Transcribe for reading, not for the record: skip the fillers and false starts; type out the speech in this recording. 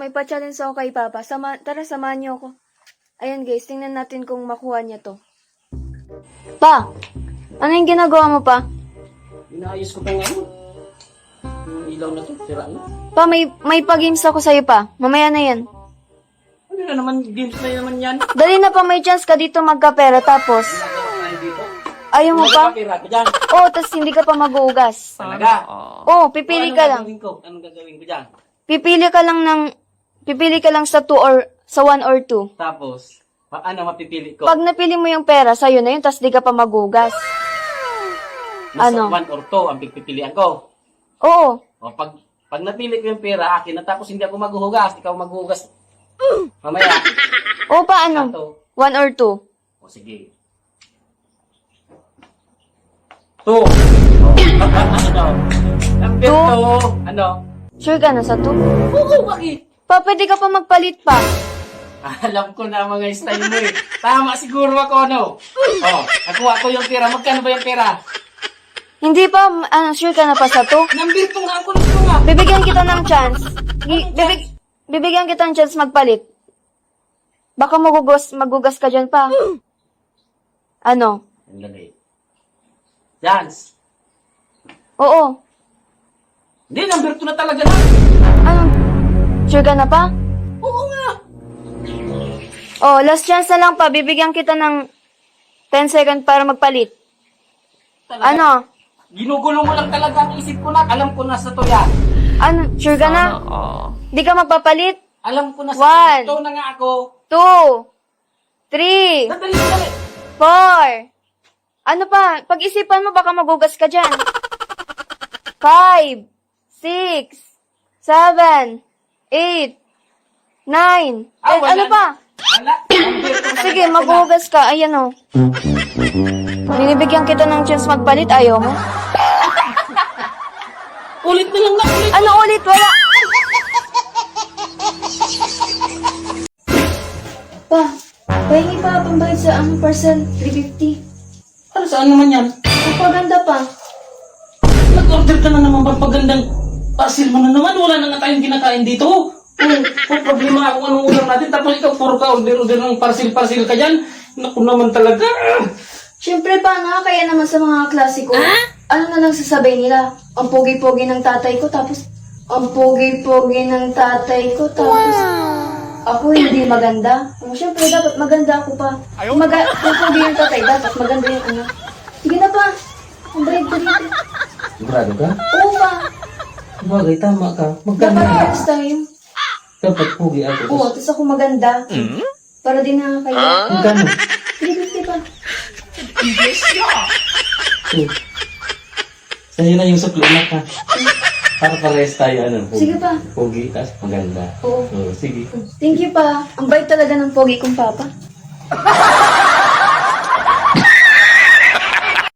may pa-challenge ako kay Papa. Tara, samahan niyo ako. Ayan guys, tingnan natin kung makuha niya to. Pa, ano yung ginagawa mo pa? Inaayos ko pa ngayon. Yung ilaw na to, sira na. Pa, may pa-games ako sa'yo pa. Mamaya na yan. Ano na naman, games na naman yan. Dali na pa, may chance ka dito magkapera. Tapos, Ginagawa tayo dito. ayaw mo pa? Magkakapira ko dyan. Oo, tapos hindi ka pa mag-uugas. Talaga. Oo, pipili ka lang. Anong gagawin ko dyan? Pipili ka lang sa 2 or sa 1 or 2. Tapos, ano mapipili ko? Pag napili mo yung pera, sa'yo na yun, tapos di ka pa mag-uugas. Nasa ano? 1 or 2 ang pipilian ko. Oo. O, pag napili ko yung pera, akin na tapos hindi ako maghuhugas. Ikaw maghuhugas. Mamaya. Oo pa, ano? Ato. 1 or 2. O, sige. 2. O, ano? Number 2. Ano? Sure ka na sa 2? Oo, bakit? Pa, pwede ka pa magpalit pa. Alam ko na mga style mo eh. Tama siguro ako, ano? Oh, nakuha ko yung pera. Magkano ba yung pera? Hindi pa, sure ka na pa sa 2? Number 2 nga ako nito nga. Bibigyan kita ng chance. Bibigyan kita ng chance magpalit. Baka magugas ka dyan pa. Ano? Ang dali. Chance. Oo. Hindi, number 2 na talaga na. Ano? Sure ka na pa? Oo nga. Oh, last chance na lang pa. Bibigyan kita ng 10 seconds para magpalit. Talaga. Ano? Ginugulo mo lang talaga ang isip ko na. Alam ko na sa to yan. Ano? Sure ka na? Di ka magpapalit? Alam ko na sa One. to. Ito na nga ako. 2, 3, Dali, dali. 4. Ano pa? Pag-isipan mo, baka magugas ka dyan. 5, 6, 7, 8, 9. Wala Ano na. pa? Wala. Number 2 na Sige, talaga. magugas ka. Ayan o. Binibigyan kita ng chance magpalit. Ayaw mo? Ulit na lang na ulit. Ano ulit? Wala. Pa, pahingi pa pambayad sa parcel 350. Para saan naman yan? Magpaganda pa. Nag-order ka na naman pagpagandang parcel mo na naman. Wala na nga tayong kinakain dito. Kung problema kung anong ulam natin, tapos ikaw puro ka order ng parcel ka dyan. Naku naman talaga. Siyempre pa, nakakaya naman sa mga klasiko. Ano na lang sasabay nila? Ang pogi-pogi ng tatay ko, tapos ang pogi-pogi ng tatay ko, tapos ako hindi maganda. Siyempre, dapat maganda ako pa. Kung pogi yung tatay, dapat maganda yung anak. Sige na pa. Ang break-break. Sigurado ka? Oo pa. Bagay, tama ka. Dapat pares tayo. Dapat pugi ako. Oo, tapos ako maganda. Para din nakakaya. Magkano? 350 pa. Sa'yo na yung supplement ha. Para parehas tayo, ano, Sige pa. pugi, tas maganda. Oo. Oo, sige. Thank you pa. Ang bait talaga ng pogi kong papa.